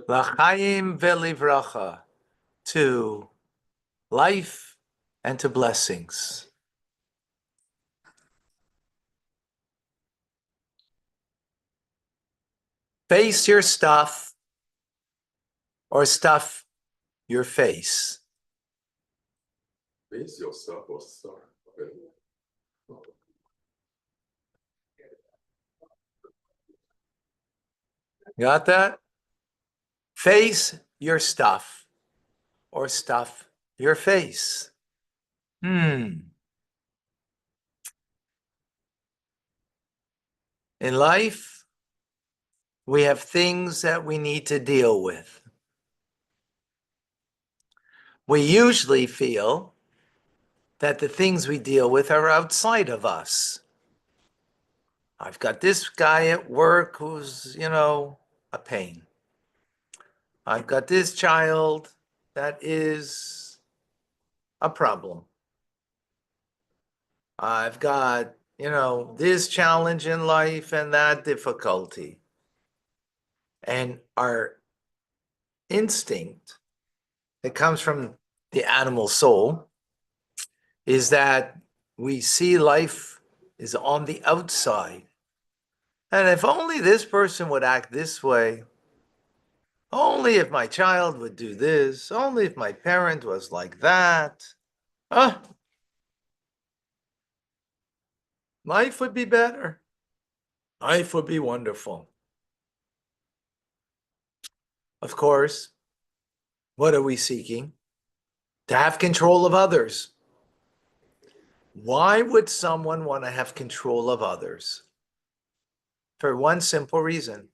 L'chaim velivracha, to life and to blessings. Face your stuff or stuff your face. Face your stuff or stuff. Got that? Face your stuff or stuff your face. In life, we have things that we need to deal with. We usually feel that the things we deal with are outside of us. I've got this guy at work who's, a pain. I've got this child that is a problem. I've got, this challenge in life and that difficulty. And our instinct that comes from the animal soul is that we see life is on the outside. And if only this person would act this way, only if my child would do this, only if my parent was like that, life would be better. Life would be wonderful. Of course, what are we seeking? To have control of others. Why would someone want to have control of others? For one simple reason,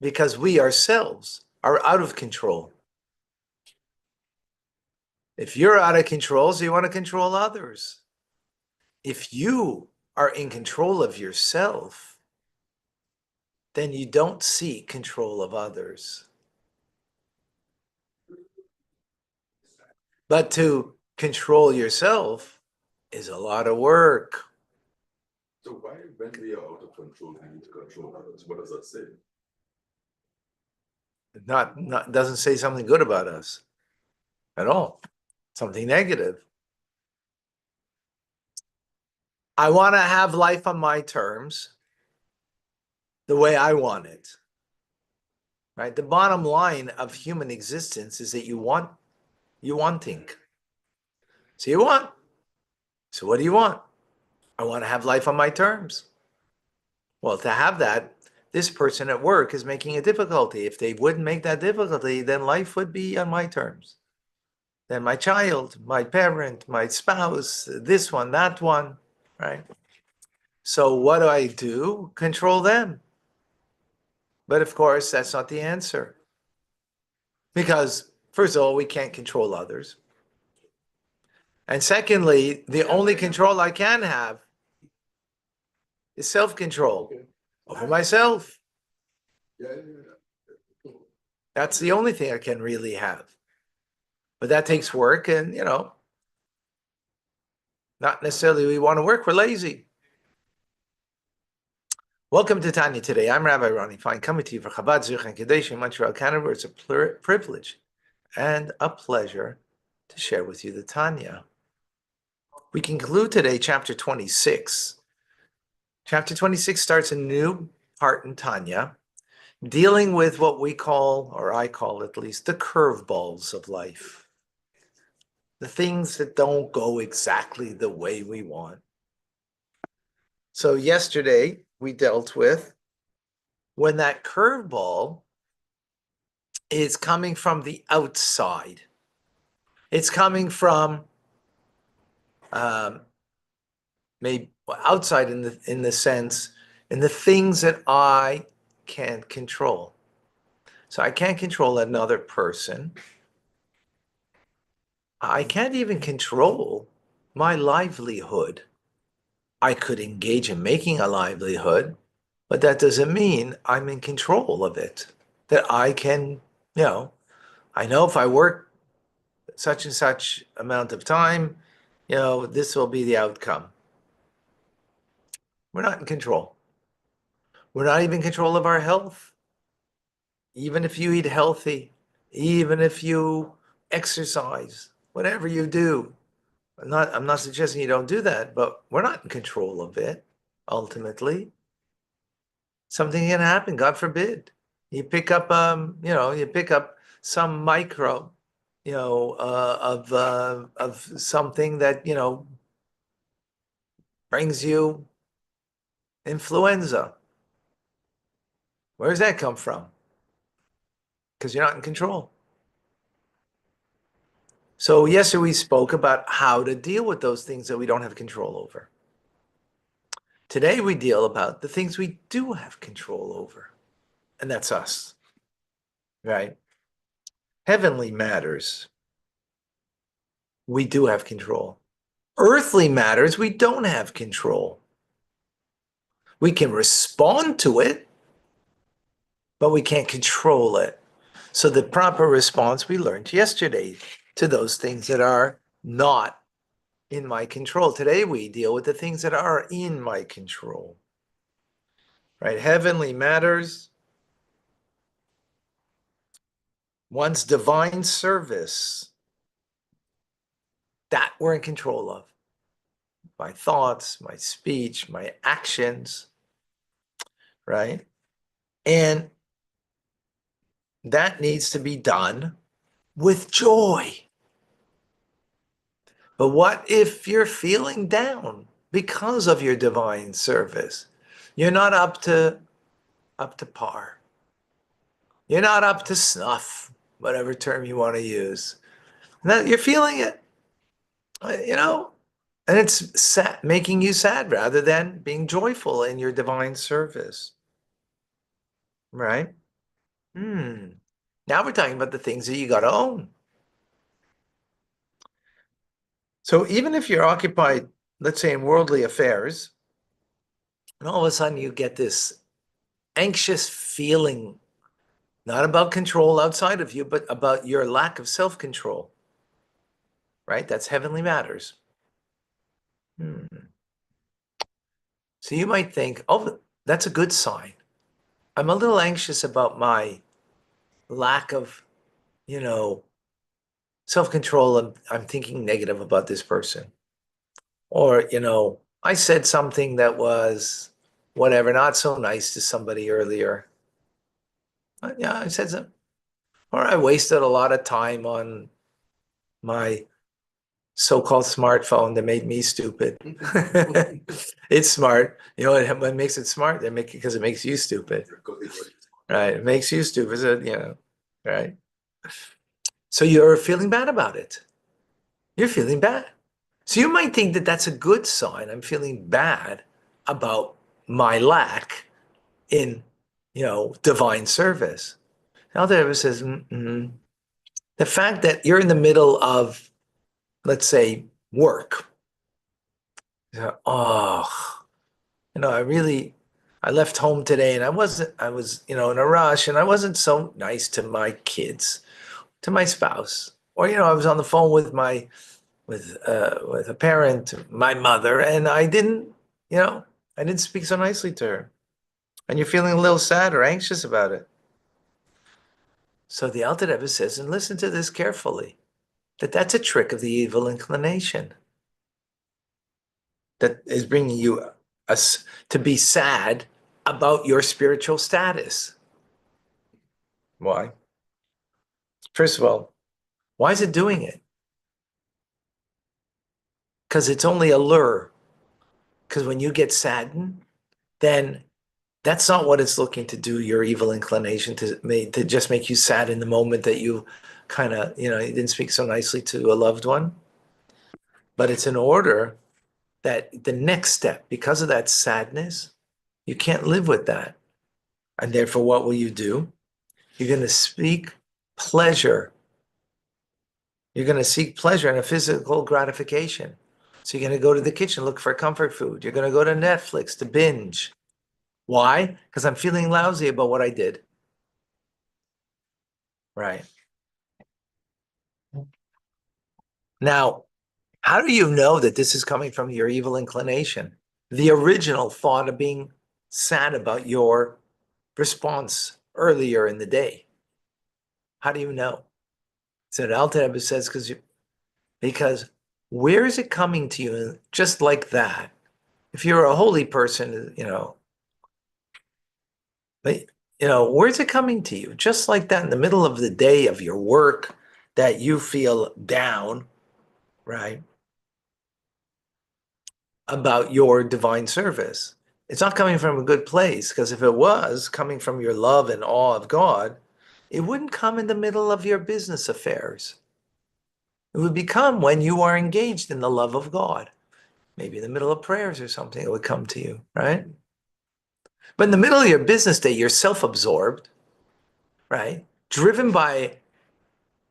because we ourselves are out of control. If you're out of control, so you want to control others. If you are in control of yourself, then you don't seek control of others. But to control yourself is a lot of work. So why, when we are out of control, we need to control others? What does that say? Not doesn't say something good about us at all. Something negative. I want to have life on my terms, the way I want it. Right? The bottom line of human existence is that you wanting. So you want. So what do you want? I want to have life on my terms. Well, to have that, this person at work is making a difficulty. If they wouldn't make that difficulty, then life would be on my terms. Then my child, my parent, my spouse, this one, that one, right? So what do? Control them. But of course, that's not the answer. Because, first of all, we can't control others. And secondly, the only control I can have is self-control over myself. That's the only thing I can really have. But that takes work and, not necessarily we want to work, we're lazy. Welcome to Tanya Today. I'm Rabbi Ronnie Fine, coming to you for Chabad Zich and Kadesh in Montreal, Canada. It's a privilege and a pleasure to share with you the Tanya. We conclude today chapter 26. Chapter 26 starts a new part in Tanya, dealing with what we call, or I call at least, the curveballs of life. The things that don't go exactly the way we want. So yesterday we dealt with when that curveball is coming from the outside. It's coming from maybe outside in the sense, in the things that I can't control. So I can't control another person. I can't even control my livelihood. I could engage in making a livelihood, but that doesn't mean I'm in control of it. That I can, I know if I work such and such amount of time, this will be the outcome. We're not in control. We're not even in control of our health. even if you eat healthy, even if you exercise, whatever you do, I'm not suggesting you don't do that, but we're not in control of it ultimately. Something can happen, God forbid. You pick up you pick up some micro, of something that, brings you influenza. Where does that come from? Because you're not in control. So yesterday we spoke about how to deal with those things that we don't have control over. Today we deal about the things we do have control over, and that's us, right? Heavenly matters, we do have control. Earthly matters, we don't have control. We can respond to it, but we can't control it. So the proper response we learned yesterday to those things that are not in my control. Today we deal with the things that are in my control. Right? Heavenly matters. One's divine service. That we're in control of. My thoughts, my speech, my actions. Right? And that needs to be done with joy. But what if you're feeling down because of your divine service? You're not up to par. You're not up to snuff, whatever term you want to use. Now, you're feeling it, and it's sad, making you sad rather than being joyful in your divine service. Right? Now we're talking about the things that you got to own. So even if you're occupied, let's say, in worldly affairs, and all of a sudden you get this anxious feeling, not about control outside of you, but about your lack of self-control, right? That's heavenly matters. So you might think, oh, that's a good sign. I'm a little anxious about my lack of, self-control. I'm thinking negative about this person. Or, I said something that was whatever, not so nice to somebody earlier. Yeah, I said something. Or I wasted a lot of time on my so-called smartphone that made me stupid. It's smart. What makes it smart? Because it makes you stupid. Right. It makes you stupid. So, right. So you're feeling bad about it. You're feeling bad. So you might think that that's a good sign. I'm feeling bad about my lack in, divine service. Now there says, the fact that you're in the middle of, let's say, work. Oh, I left home today and I was, in a rush and I wasn't so nice to my kids, to my spouse. Or, I was on the phone with with a parent, my mother, and I didn't speak so nicely to her. And you're feeling a little sad or anxious about it. So the Alter Rebbe says, and listen to this carefully, that that's a trick of the evil inclination that is bringing you us to be sad about your spiritual status. Why? First of all, why is it doing it? Because it's only a lure. Because when you get saddened, then that's not what it's looking to do, your evil inclination to just make you sad in the moment that you kind of, you didn't speak so nicely to a loved one. But it's in order that the next step, because of that sadness, you can't live with that. And therefore, what will you do? You're going to speak pleasure. You're going to seek pleasure and a physical gratification. So you're going to go to the kitchen, look for comfort food. You're going to go to Netflix to binge. Why? Because I'm feeling lousy about what I did. Right. Now, how do you know that this is coming from your evil inclination? The original thought of being sad about your response earlier in the day. How do you know? So the Alter Rebbe says, because where is it coming to you just like that? If you're a holy person, but where's it coming to you? Just like that in the middle of the day of your work that you feel down, right? About your divine service. It's not coming from a good place, because if it was coming from your love and awe of God, it wouldn't come in the middle of your business affairs. It would become when you are engaged in the love of God. Maybe in the middle of prayers or something, it would come to you, right? But in the middle of your business day, you're self-absorbed, right? Driven by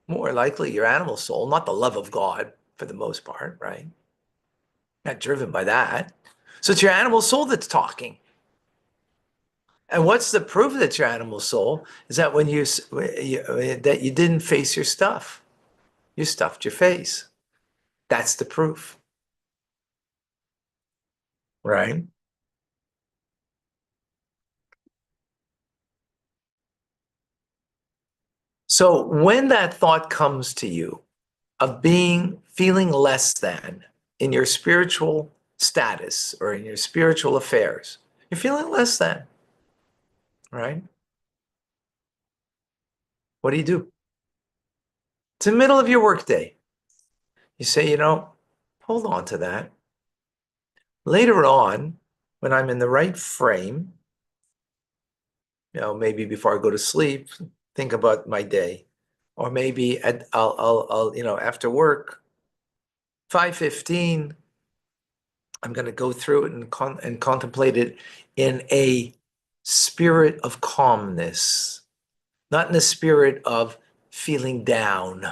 more likely your animal soul, not the love of God for the most part, right? Not driven by that. So it's your animal soul that's talking. And what's the proof that it's your animal soul is that when that you didn't face your stuff, you stuffed your face. That's the proof, right? So when that thought comes to you of feeling less than in your spiritual status or in your spiritual affairs, you're feeling less than, right? What do you do? It's the middle of your workday. You say, hold on to that. Later on, when I'm in the right frame, maybe before I go to sleep, think about my day, or maybe I'll after work, 5:15, I'm going to go through it and contemplate it in a spirit of calmness, not in the spirit of feeling down,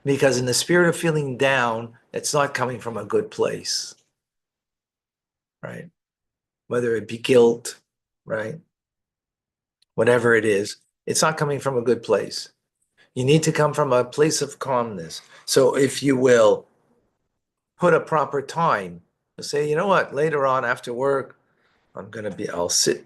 because in the spirit of feeling down, it's not coming from a good place, right? Whether it be guilt, right? Whatever it is, it's not coming from a good place. You need to come from a place of calmness. So if you will put a proper time, say, you know what, later on after work, I'll sit,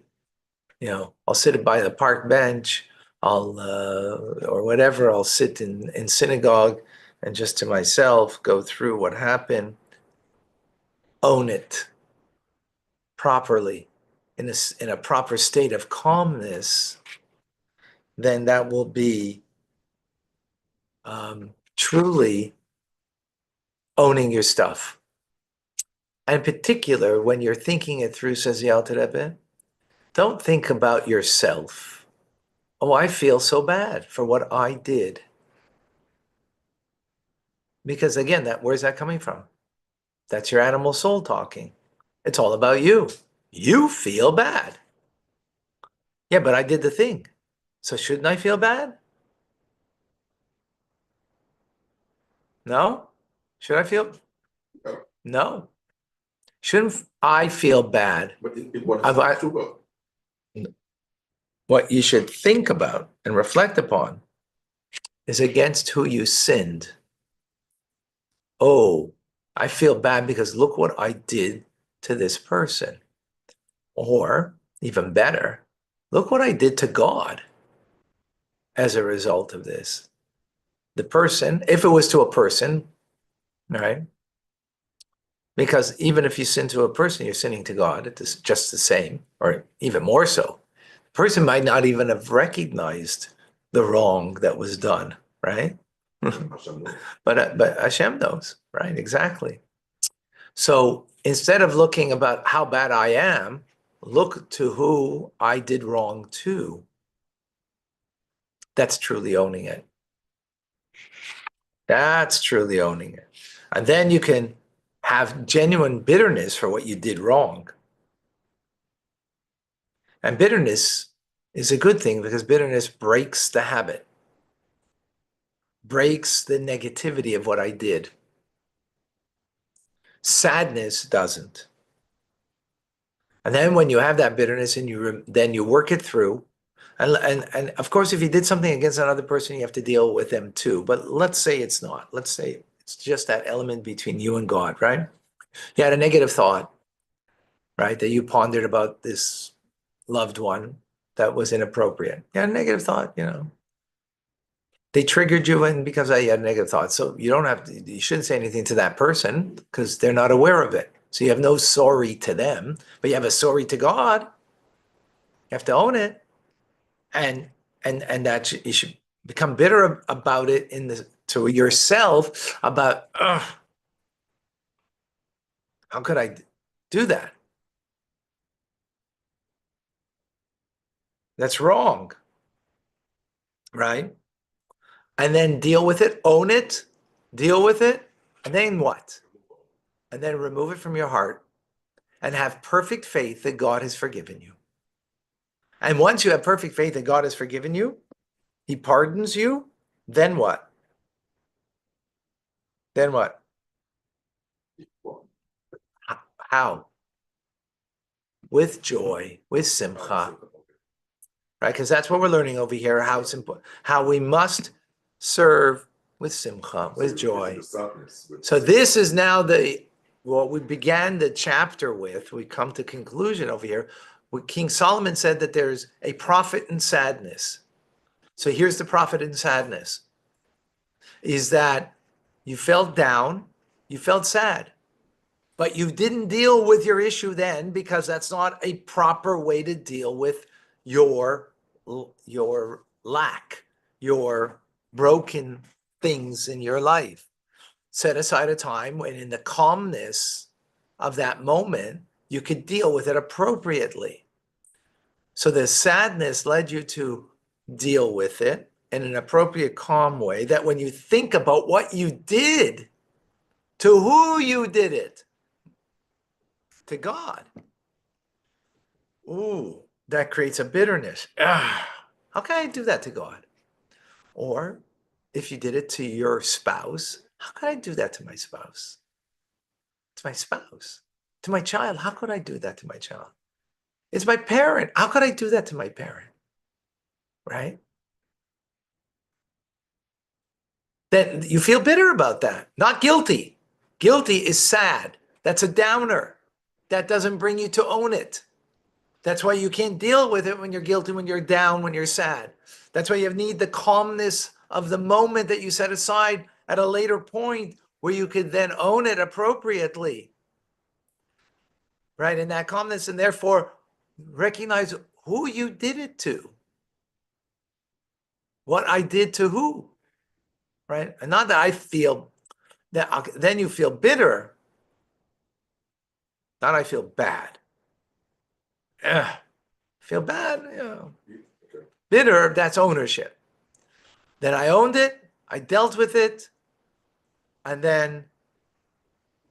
I'll sit by the park bench, or whatever, I'll sit in synagogue and just to myself go through what happened, own it properly in a proper state of calmness, then that will be truly owning your stuff. And in particular, when you're thinking it through, says the Alter Rebbe, don't think about yourself. Oh, I feel so bad for what I did. Because again, where's that coming from? That's your animal soul talking. It's all about you. You feel bad. Yeah, but I did the thing. So shouldn't I feel bad? No? Should I feel? Yeah. No. Shouldn't I feel bad? But what is not true? What you should think about and reflect upon is against who you sinned. Oh, I feel bad because look what I did to this person. Or even better, look what I did to God as a result of this. The person, if it was to a person, right? Because even if you sin to a person, you're sinning to God. It's just the same, or even more so. The person might not even have recognized the wrong that was done, right? But Hashem knows, right? Exactly. So instead of looking about how bad I am, look to who I did wrong to. That's truly owning it. That's truly owning it. And then you can have genuine bitterness for what you did wrong. And bitterness is a good thing because bitterness breaks the habit, breaks the negativity of what I did. Sadness doesn't. And then when you have that bitterness and then you work it through, and of course, if you did something against another person, you have to deal with them too. But let's say it's not. Let's say it's just that element between you and God, right? You had a negative thought, right? That you pondered about this loved one that was inappropriate. You had a negative thought, They triggered you and because I had negative thoughts. So you don't have to, you shouldn't say anything to that person because they're not aware of it. So you have no sorry to them, but you have a sorry to God. You have to own it. And that you should become bitter about it to yourself about, how could I do that? That's wrong, right? And then deal with it, own it, deal with it, and then what? And then remove it from your heart and have perfect faith that God has forgiven you. And once you have perfect faith that God has forgiven you, He pardons you, then what? Then what? How? With joy, with simcha, right? Because that's what we're learning over here, how it's important, how we must serve with simcha, with joy. So this is now what we began the chapter with. We come to conclusion over here. King Solomon said that there's a profit in sadness. So here's the profit in sadness, is that you felt down, you felt sad, but you didn't deal with your issue then because that's not a proper way to deal with your lack, your broken things in your life. Set aside a time when in the calmness of that moment, you could deal with it appropriately. So the sadness led you to deal with it in an appropriate, calm way that when you think about what you did, to who you did it, to God, ooh, that creates a bitterness. How can I do that to God? Or if you did it to your spouse, how could I do that to my spouse? To my spouse, to my child, how could I do that to my child? It's my parent. How could I do that to my parent? Right? Then you feel bitter about that, not guilty. Guilty is sad. That's a downer. That doesn't bring you to own it. That's why you can't deal with it when you're guilty, when you're down, when you're sad. That's why you need the calmness of the moment that you set aside at a later point where you could then own it appropriately. Right? And that calmness, and therefore recognize who you did it to. What I did to who. Right? And not that I feel that then you feel bitter. Not I feel bad. Ugh, feel bad, you know. Bitter, that's ownership. Then I owned it, I dealt with it, and then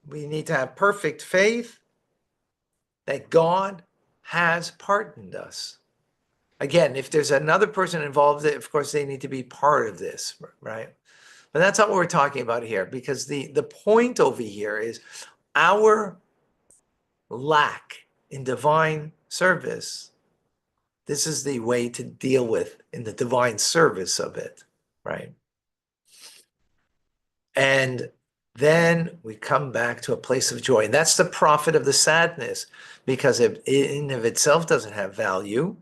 we need to have perfect faith that God has pardoned us. Again, if there's another person involved, of course, they need to be part of this, right? But that's not what we're talking about here, because the point over here is our lack in divine service. This is the way to deal with in the divine service of it, right? And then we come back to a place of joy. And that's the profit of the sadness, because it in of itself doesn't have value,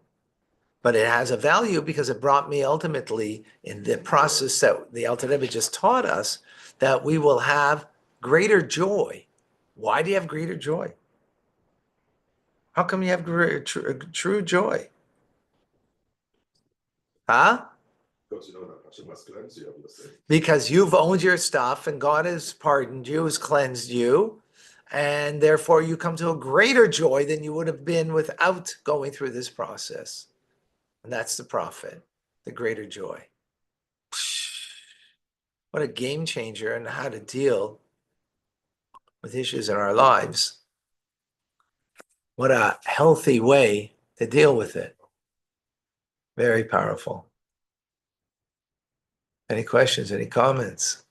but it has a value because it brought me ultimately in the process that the Alter Rebbe just taught us, that we will have greater joy. Why do you have greater joy? How come you have true joy? Huh? Because you know that Hashem has cleansed you of your sin. Because you've owned your stuff and God has pardoned you, has cleansed you, and therefore you come to a greater joy than you would have been without going through this process. And that's the profit, the greater joy. What a game changer in how to deal with issues in our lives. What a healthy way to deal with it. Very powerful. Any questions, any comments?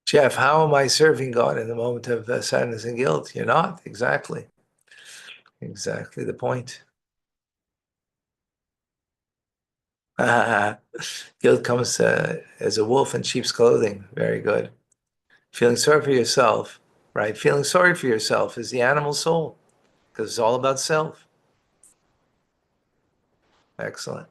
Jeff, how am I serving God in the moment of sadness and guilt? You're not. Exactly. Exactly the point. Guilt comes as a wolf in sheep's clothing. Very good. Feeling sorry for yourself, right? Feeling sorry for yourself is the animal soul, because it's all about self. Excellent.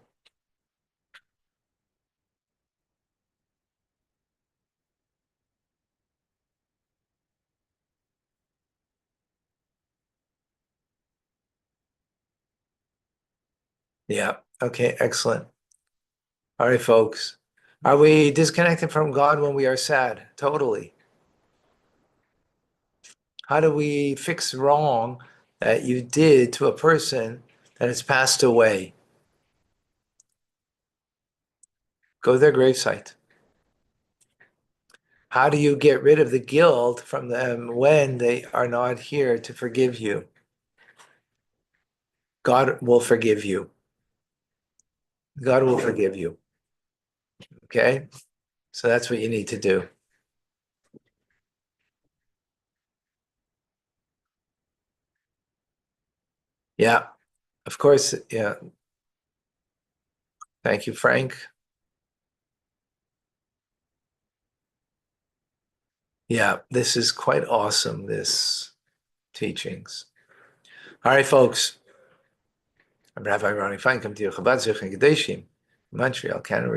Yeah. Okay. Excellent. All right, folks. Are we disconnected from God when we are sad? Totally. How do we fix wrong that you did to a person that has passed away? Go to their gravesite. How do you get rid of the guilt from them when they are not here to forgive you? God will forgive you. God will forgive you. Okay? So that's what you need to do. Yeah, of course. Yeah. Thank you, Frank. Yeah, this is quite awesome, this teachings. All right, folks. I'm Rabbi Ronnie Fine, come to you, Chabad Zich and Gedeshim, Montreal, Canada.